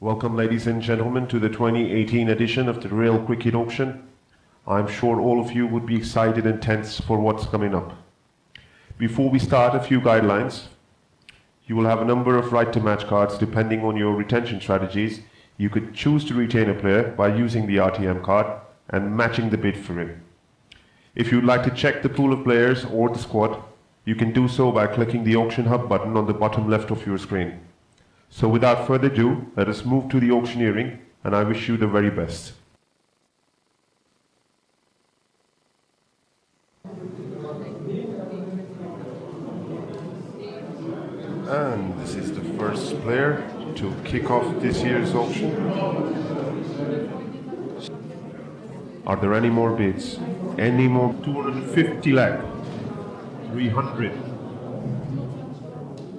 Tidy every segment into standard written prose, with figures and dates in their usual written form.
Welcome, ladies and gentlemen, to the 2018 edition of the Real Cricket Auction. I'm sure all of you would be excited and tense for what's coming up. Before we start, a few guidelines. You will have a number of right-to-match cards depending on your retention strategies. You could choose to retain a player by using the RTM card and matching the bid for him. If you'd like to check the pool of players or the squad, you can do so by clicking the Auction Hub button on the bottom left of your screen. So without further ado, let us move to the auctioneering, and I wish you the very best. And this is the first player to kick off this year's auction. Are there any more bids? Any more? 250 lakh. 300.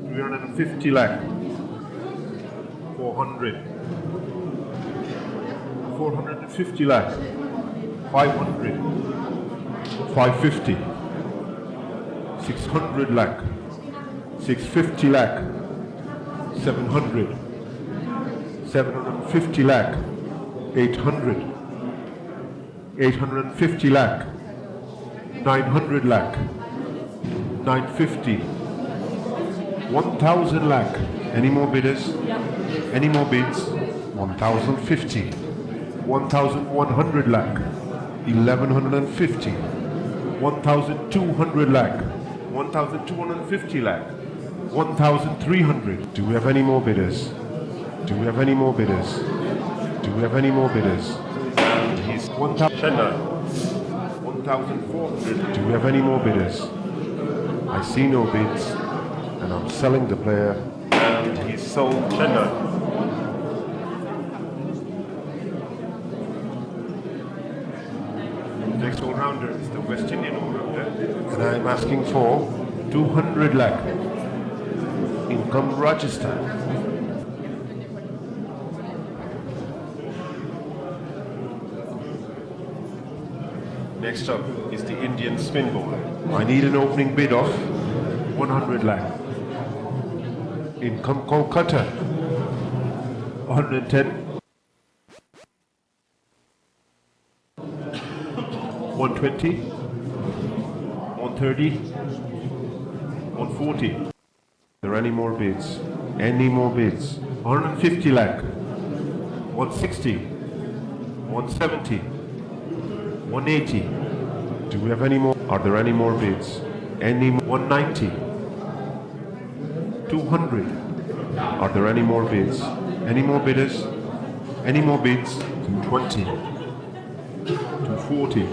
350 lakh. 400. 450 lakh. 500. 550. 600 lakh. 650 lakh. 700. 750 lakh. 800. 850 lakh. 900 lakh. 950. 1,000 lakh. Any more bidders? Any more bids? 1,050. 1,100 lakh. 1,150. 1,200 lakh. 1,250 lakh. 1,300. Do we have any more bidders? Do we have any more bidders? Do we have any more bidders? And he's 1,000. Chennai. 1,400. Do we have any more bidders? I see no bids, and I'm selling the player. And he's sold. Chennai. Next all-rounder is the West Indian all-rounder, and I'm asking for 200 lakh. Income Rajasthan. Next up is the Indian spin bowler. I need an opening bid of 100 lakh. Income Kolkata. 110. 120. 130. 140. Are there any more bids? Any more bids? 150 lakh. 160. 170. 180. Do we have any more? Are there any more bids? Any more? 190. 200. Are there any more bids? Any more bidders? Any more bids? 220. 240.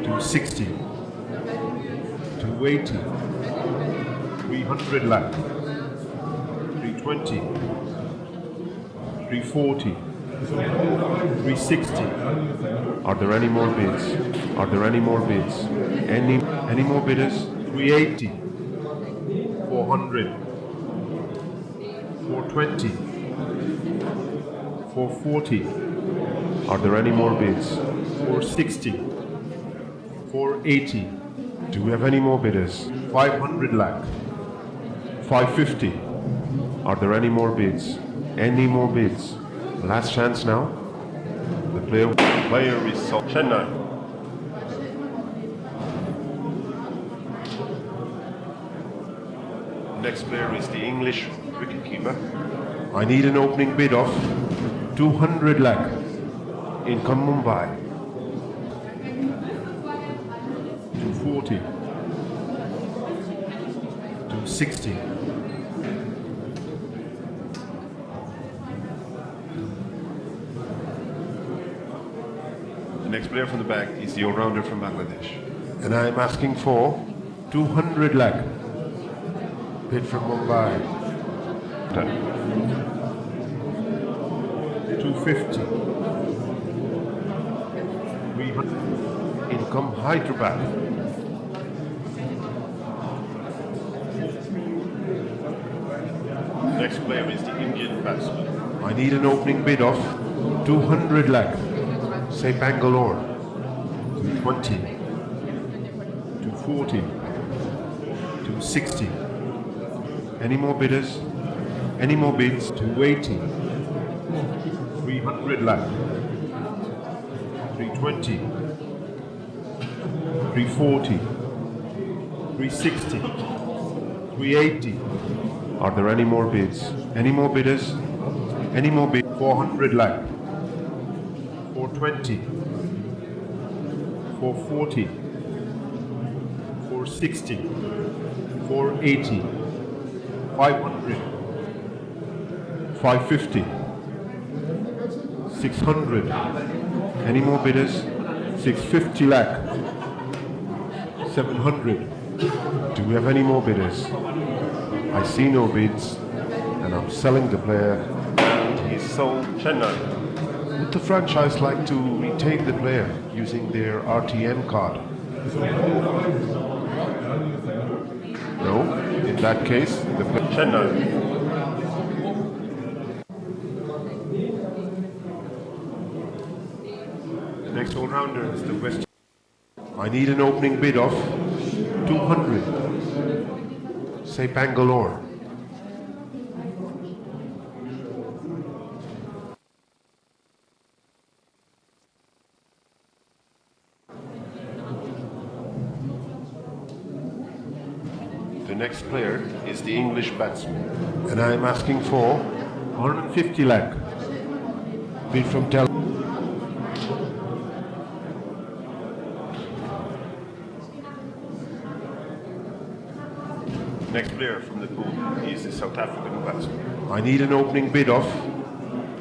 260. 280. 300 lakh. 320. 340. 360. Are there any more bids? Are there any more bids? Any more bidders? 380. 400. 420. 440. Are there any more bids? 460. 480. Do we have any more bidders? 500 lakh. 550. Are there any more bids? Any more bids? Last chance now. The player is Chennai. Next player is the English wicketkeeper. I need an opening bid of 200 lakh. Income Mumbai. 240. 260. The next player from the back is the all-rounder from Bangladesh. And I'm asking for 200 lakh. Bid from Mumbai. 250. 300. Income Hyderabad. Next player is the Indian batsman. I need an opening bid of 200 lakh. Say Bangalore. 220. 240. 260. Any more bidders? Any more bids? 280. 300 lakh. 320. 340. 360. 380. Are there any more bids? Any more bidders? Any more bids? 400 lakh. 420. 440. 460. 480. 500. 550. 600. Any more bidders? 650 lakh. 700. Do we have any more bidders? I see no bids, and I'm selling the player, and he's sold. Chennai. Would the franchise like to retain the player using their RTM card? No? In that case, the player. Chennai. The next all-rounder is the West. I need an opening bid of 200. Say Bangalore. The next player is the English batsman, and I am asking for 150 lakh. Bid from Delhi. Next player from the pool is the South African batsman. I need an opening bid of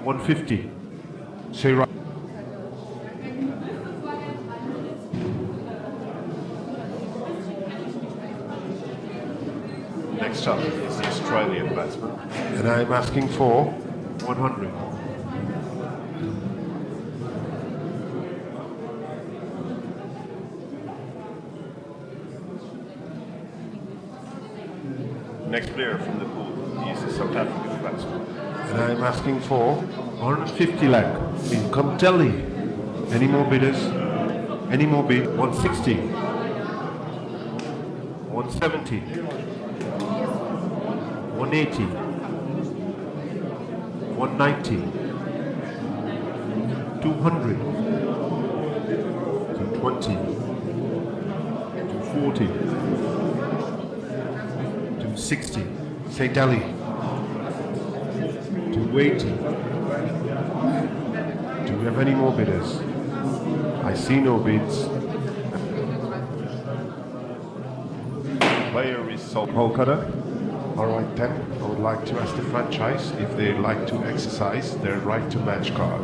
150. Say right. Next up is the Australian batsman, and I'm asking for 100. Next player from the pool is the South African batsman, and I'm asking for 150 lakh. Income Delhi. Any more bidders? Any more bid? 160. 170. 180. 190. 200. 220. 240. 260. Say Delhi. 280. Do we have any more bidders? I see no bids. Player is sold. Kolkata. Alright then, I would like to ask the franchise if they'd like to exercise their right to match card.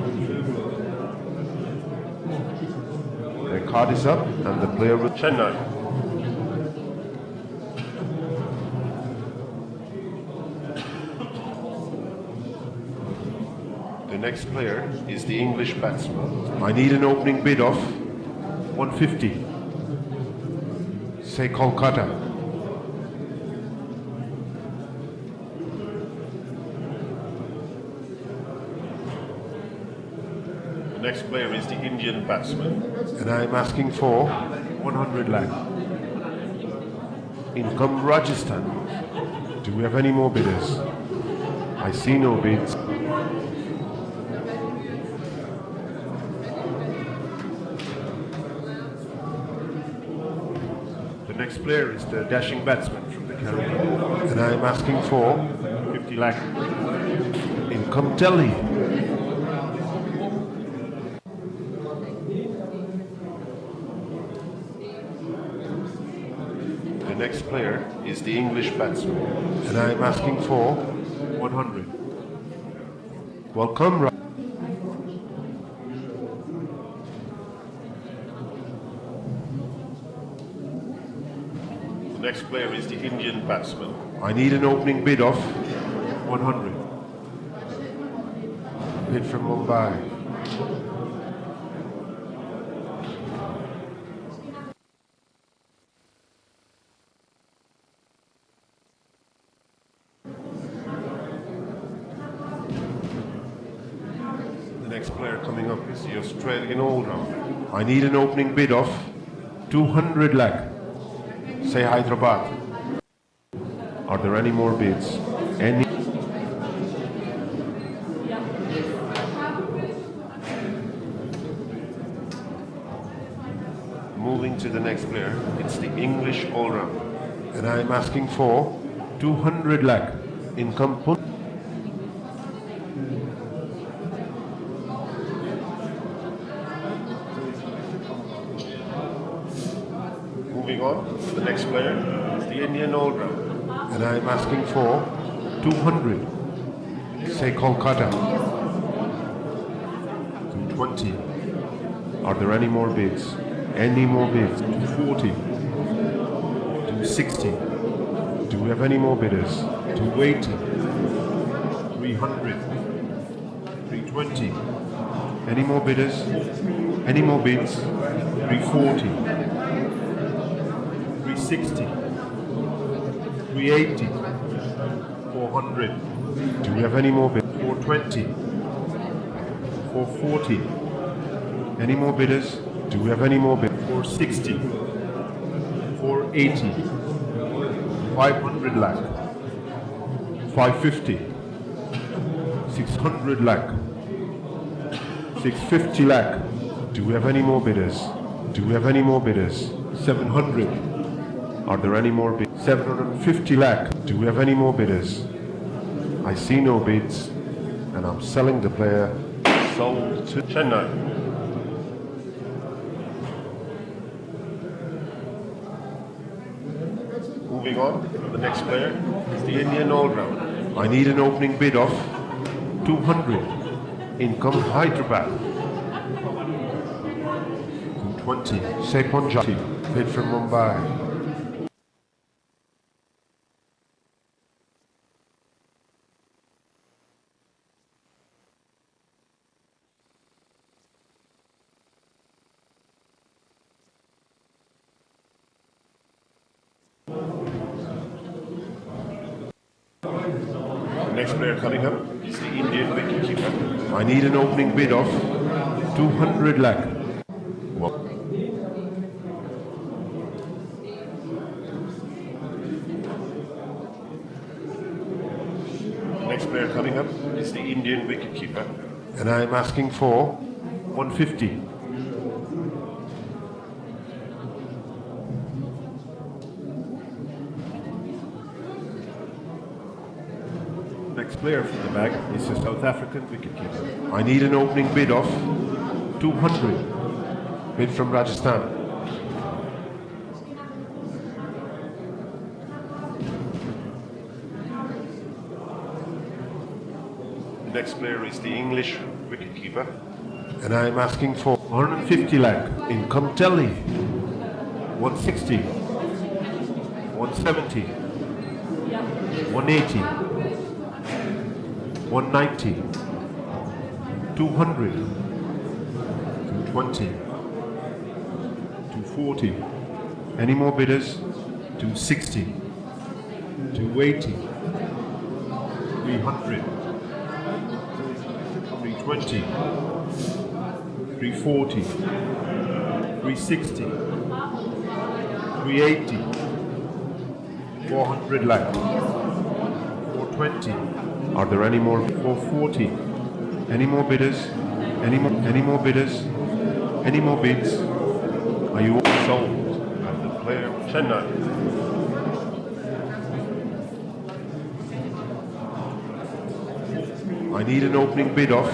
Their card is up and the player will. Chennai. The next player is the English batsman. I need an opening bid of 150. Say Kolkata. The next player is the Indian batsman, and I'm asking for 100 lakh. Income Rajasthan. Do we have any more bidders? I see no bids. The next player is the dashing batsman from the Caribbean, and I'm asking for 50 lakh. Income Delhi. The next player is the English batsman, and I'm asking for 100. Welcome. The next player is the Indian batsman. I need an opening bid of 100. Bid from Mumbai. The next player coming up is the Australian all-rounder. I need an opening bid of 200 lakh. Say Hyderabad. Are there any more bids? Any? player, it's the English all-round. And I'm asking for 200 lakh income. Moving on, the next player is the Indian all-round. And I'm asking for 200. Say Kolkata. 220. Are there any more bids? Any more bids? 240. 260. Do we have any more bidders? 280. 300. 320. Any more bidders? Any more bids? 340. 360. 380. 400. Do we have any more bids? 420. 440. Any more bidders? Do we have any more bids? 460. 480. 500 lakh. 550. 600 lakh. 650 lakh. Do we have any more bidders? Do we have any more bidders? 700. Are there any more bids? 750 lakh. Do we have any more bidders? I see no bids, and I'm selling the player. Sold to Chennai. Moving on, the next player is the Indian all-round. I need an opening bid of 200. Income Hyderabad. 220. Say Punjabi. Bid from Mumbai. Next player coming up is the Indian wicketkeeper. I need an opening bid of 200 lakh. Well, next player coming up is the Indian wicketkeeper. And I'm asking for 150. Next player from the bag is the South African wicketkeeper. I need an opening bid of 200. Bid from Rajasthan. The next player is the English wicketkeeper. And I'm asking for 150 lakh. Income Delhi. 160. 170. 180. 190, 200, 220, 240. Any more bidders? 260, 280, 300, 320, 340, 360, 380, 400 lakh, 420. Are there any more? 440. Any more bidders? Any more bidders? Any more bids? Are you all sold? And the player Chennai. I need an opening bid of.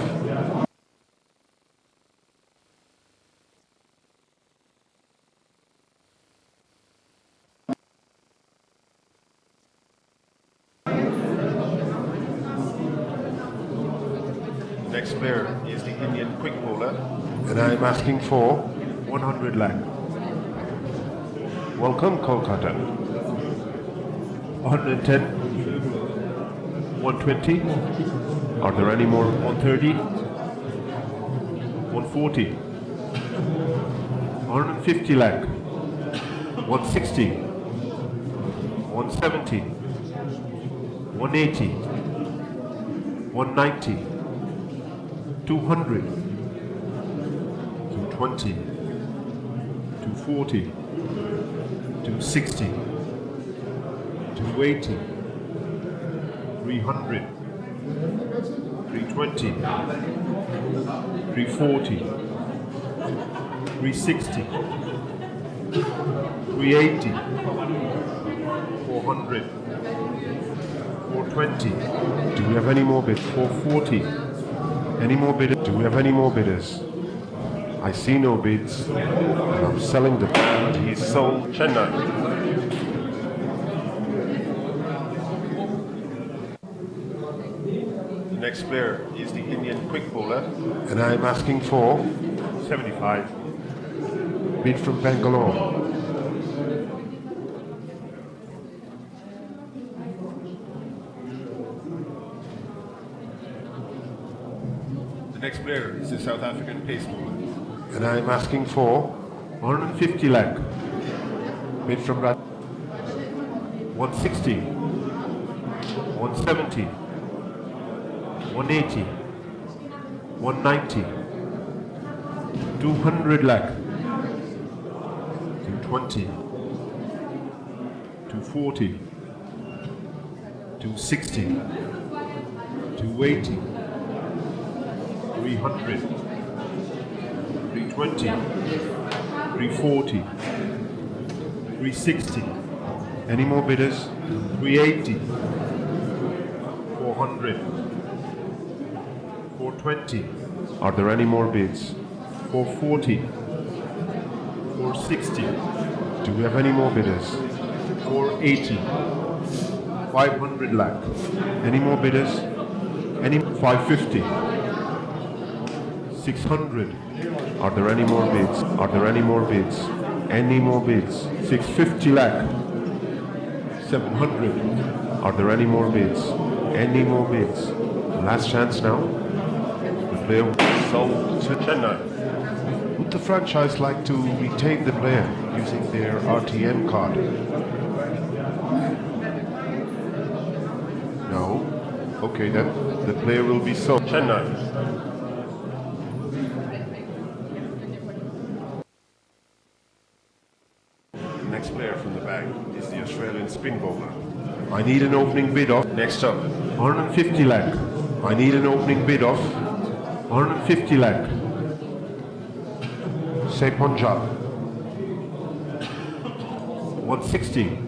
Next player is the Indian quick bowler, and I'm asking for 100 lakh. Welcome, Kolkata. 110, 120. Are there any more? 130, 140, 150 lakh, 160, 170, 180, 190. 200, 220, 240, 260, 280, 300, 320, 340, 360, 380, 400, 420. Do we have any more bids? 440. Any more bidders? Do we have any more bidders? I see no bids. And I'm selling the and he's sold Chennai. The next player is the Indian quick bowler, and I'm asking for 75. Bid from Bangalore. The next player is the South African pace bowler, and I'm asking for 150 lakh. Bid from 160, 170, 180, 190, 200 lakh, 220, 240, 260, 280, 300, 320, 340, 360. Any more bidders? 380, 400, 420. Are there any more bids? 440, 460. Do we have any more bidders? 480, 500 lakh. Any more bidders? Any 550, 600. Are there any more bids? Are there any more bids? Any more bids? 650 lakh. 700. Are there any more bids? Any more bids? Last chance now. The player sold to Chennai. Would the franchise like to retain the player using their RTM card? No? Okay then. The player will be sold. Chennai. Next player from the bag is the Australian spin bowler. I need an opening bid of. Next up, 150 lakh. I need an opening bid of 150 lakh. Say Punjab. 160.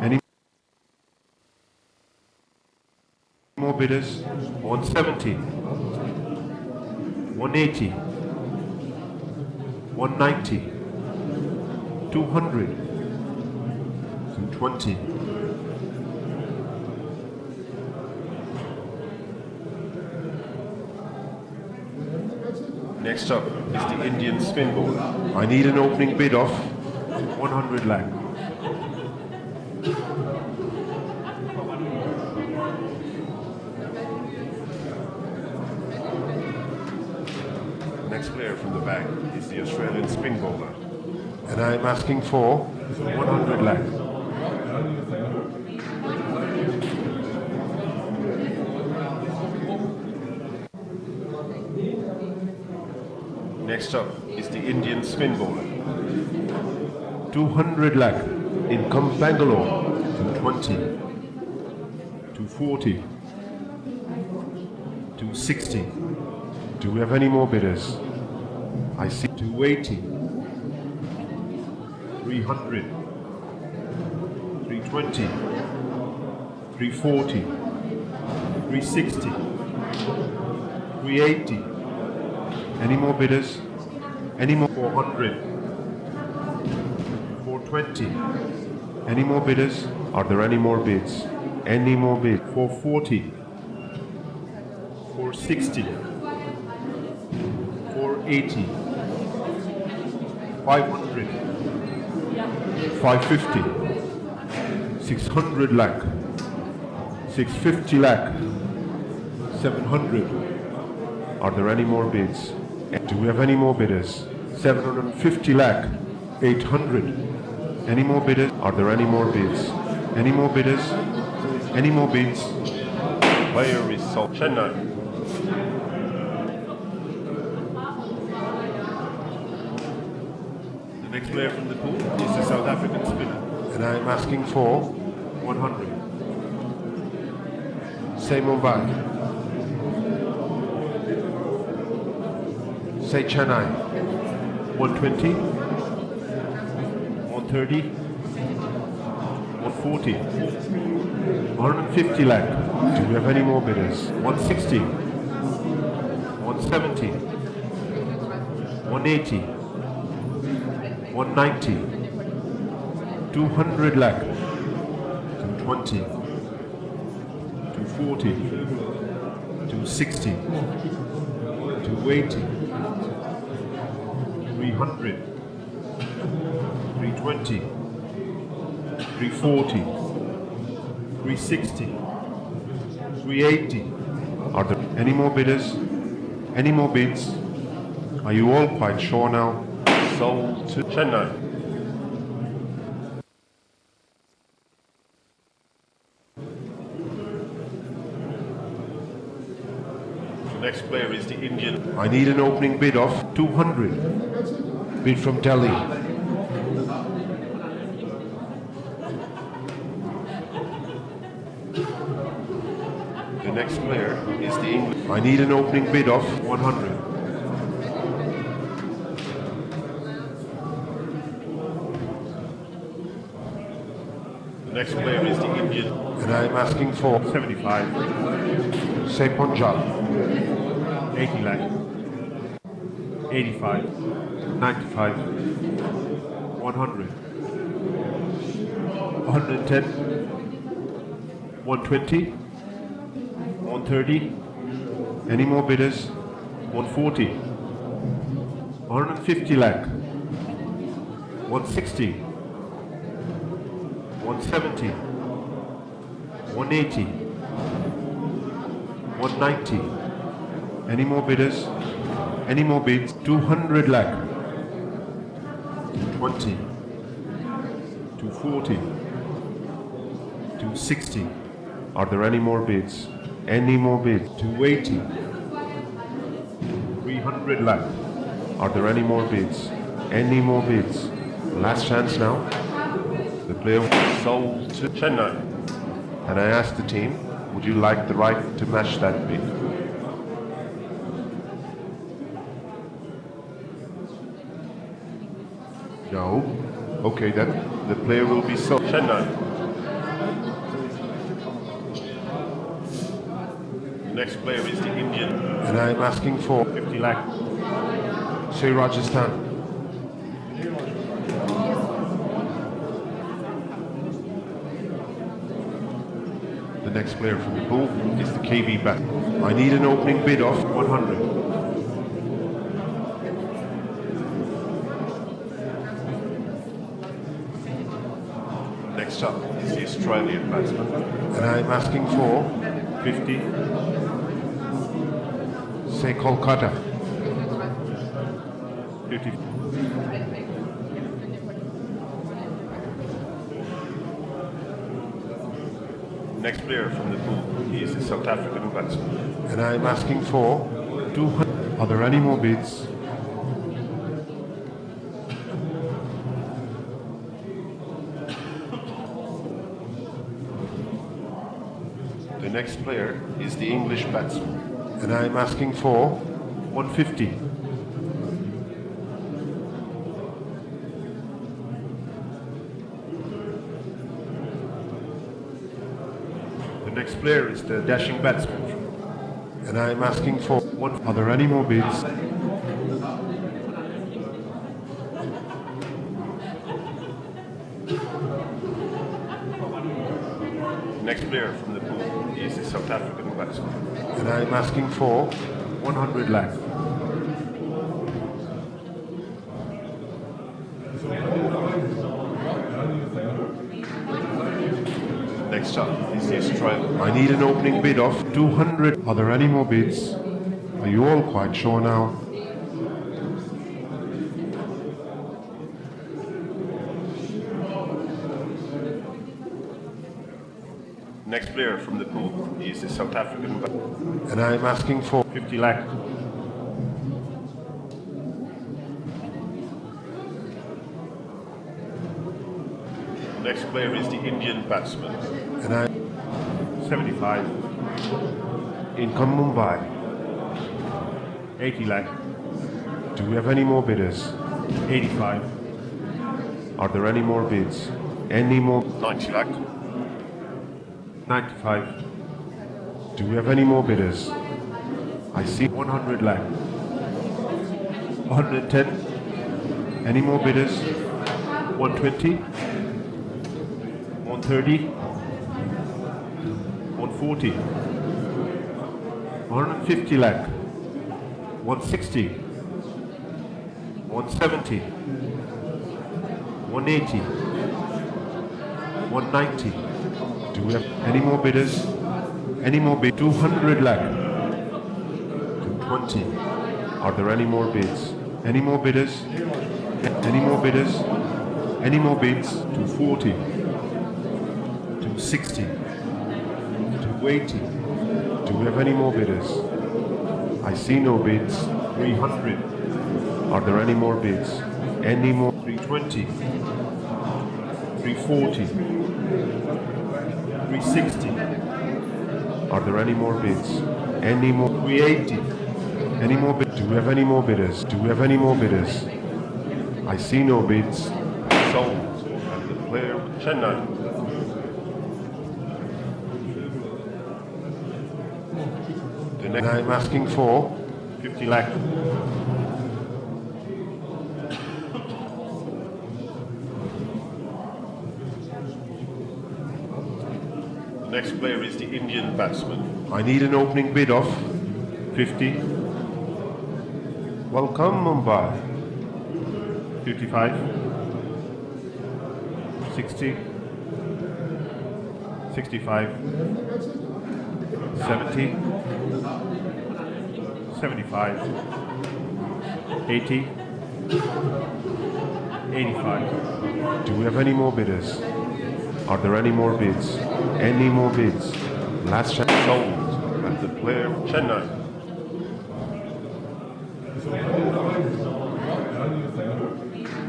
Any more bidders? 170. 180. 190. 200, 220. Next up is the Indian spin bowler. I need an opening bid of 100 lakh. Next player from the bag is the Australian spin bowler, and I'm asking for 100 lakh. Next up is the Indian spin bowler. 200 lakh. In comes Bangalore. 220, 240, 260. Do we have any more bidders? I see 280. 300, 320, 340, 360, 380. Any more bidders? Any more? 400, 420. Any more bidders? Are there any more bids? Any more bids? 440, 460, 480, 500. 550, 600 lakh, 650 lakh, 700. Are there any more bids? Do we have any more bidders? 750 lakh, 800. Any more bidders? Are there any more bids? Any more bidders? Any more bids? Player is sold. Chennai. The next player from the pool is the South African spinner, and I'm asking for 100. Say Mumbai. Say Chennai. 120, 130, 140, 150 lakh. Do we have any more bidders? 160, 170, 180, 190, 200 lakh, 220, 240, 260, 280, 300, 320, 340, 360, 380. Are there any more bidders? Any more bids? Are you all quite sure now? Sold to Chennai. The next player is the Indian. I need an opening bid of 200. Bid from Delhi. The next player is the English. I need an opening bid of 100. The next player is the Indian. And I'm asking for 75. Say Punjab. 80 lakh. 85. 95. 100. 110. 120. 130. Any more bidders? 140. 150 lakh. 160. 170. 180. 190. Any more bidders? Any more bids? 200 lakh. 220. 240. 260. Are there any more bids? Any more bids? 280. 300 lakh. Are there any more bids? Any more bids? Last chance now. The player sold to Chennai. And I asked the team, would you like the right to match that bid? No? Okay then, the player will be sold to Chennai. The next player is the Indian. And I'm asking for 50 lakh. Say Rajasthan. The next player from the pool is the KB bat. I need an opening bid of 100. Next up is the Australian batsman. And I'm asking for 50. Say Kolkata. 50. Next player from the pool is the South African batsman. And I'm asking for 200. Are there any more bids? The next player is the English batsman. And I'm asking for 150. The next player is the dashing batsman. And I'm asking for 1. Are there any more bids? Next player from the pool is the South African batsman. And I'm asking for 100 lakh. Next up is the Australian. I need an opening bid of 200. Are there any more bids? Are you all quite sure now? Next player from the pool is the South African batsman. And I'm asking for 50 lakh. Next player is the Indian batsman. And I'm 75. Income Mumbai. 80 lakh. Do we have any more bidders? 85. Are there any more bids? Any more? 90 lakh. 95. Do we have any more bidders? I see 100 lakh. 110. Any more bidders? 120. 130. 140. 150 lakh. 160. 170. 180. 190. Do we have any more bidders? Any more bid? 200 lakh. 220. Are there any more bids? Any more bidders? Any more bidders? Any more bids? 240. 260. 280. Do we have any more bidders? I see no bids. 300. Are there any more bids? Any more? 320. 340. 360. Are there any more bids? Any more? 380. Any more bids? Do we have any more bidders? Do we have any more bidders? I see no bids. Sold. And the player Chennai. The next I'm asking for 50 lakh. Next player is the Indian batsman. I need an opening bid of 50. Welcome Mumbai. 55. 60. 65. 70. 75. 80. 85. Do we have any more bidders? Are there any more bids? Any more bids? Last chance. Sold. And the player Chennai.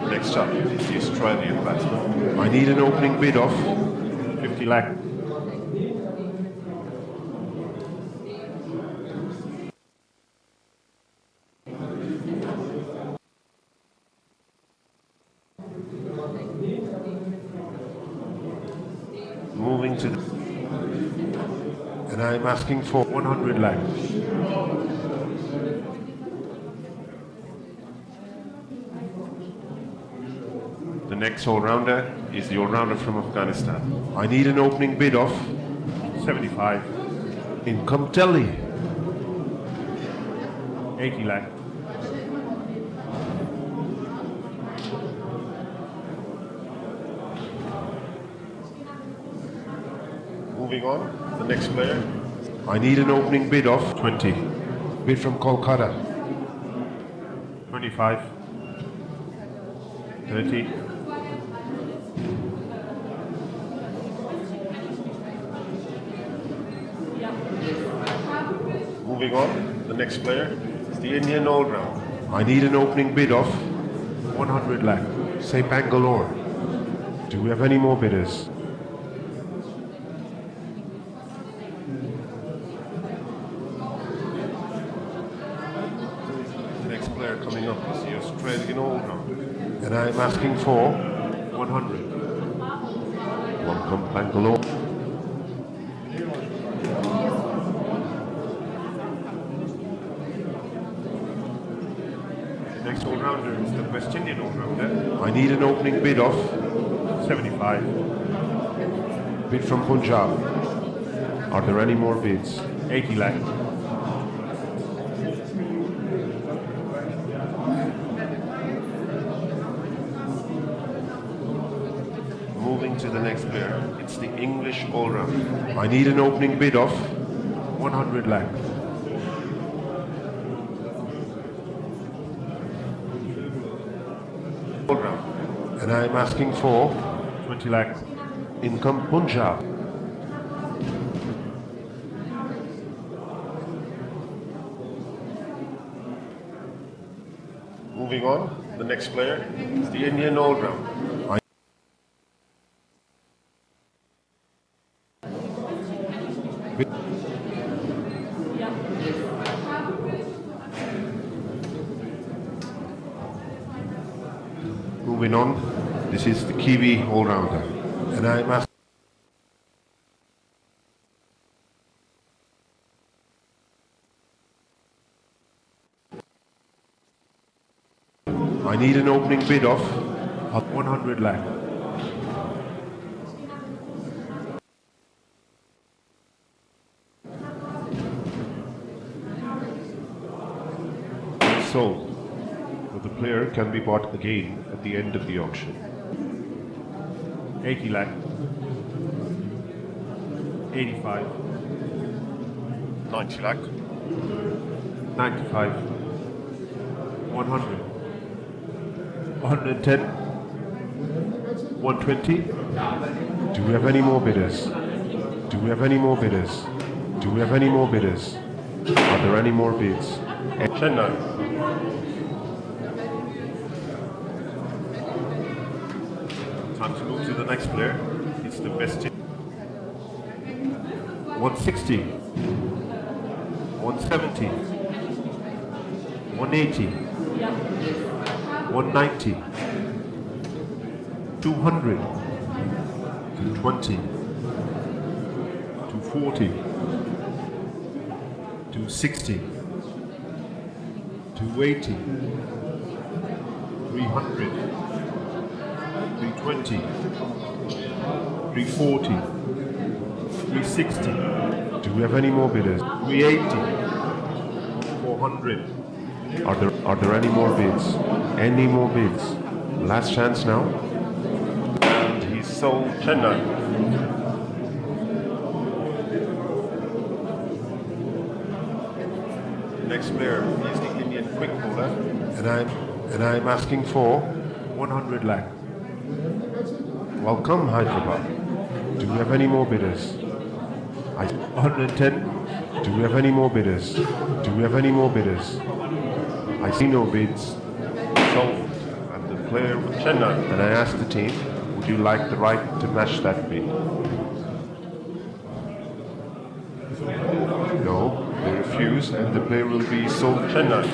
Next up is the Australian batsman. I need an opening bid of 50 lakh. Moving to the... And I'm asking for 100 lakh. The next all-rounder is the all-rounder from Afghanistan. I need an opening bid of 75. Income Delhi. 80 lakh. Moving on, the next player. I need an opening bid of 20. Bid from Kolkata. 25. 30. Moving on, the next player is the Indian all-round. I need an opening bid of 100 lakh. Say Bangalore. Do we have any more bidders? The next player coming up is the Australian all-round. And I'm asking for 100. Welcome Bangalore. Next all-rounder is the West Indian all-rounder. I need an opening bid of 75. Bid from Punjab. Are there any more bids? 80 lakh. Moving to the next player, it's the English all-rounder. I need an opening bid of 100 lakh. And I'm asking for 20 lakh. Income Punjab. Moving on, the next player is the Indian all-round. Moving on, This is the Kiwi all-rounder. And I'm asking I need an opening bid of 100 lakh. Sold. But the player can be bought again at the end of the auction. 80 lakh. 85. 90 lakh. 95. 100. 110. 120. Do we have any more bidders? Do we have any more bidders? Do we have any more bidders? Are there any more bids? Chennai. Time to move to the next player. It's the best team. 160. 170. 180. 190. 200. 220. 240. 260. 280. 300. 320. 340. 360. Do we have any more bidders? 380. 400. Are there any more bids? Any more bids? Last chance now. And he's sold Chennai. Next player is the Indian quick bowler, and I'm asking for 100 lakh. Welcome, Hyderabad. Do we have any more bidders? 110. Do we have any more bidders? Do we have any more bidders? I see no bids. Sold. And the player with Chennai. And I asked the team, would you like the right to match that bid? No, they refuse, and the player will be sold Chennai.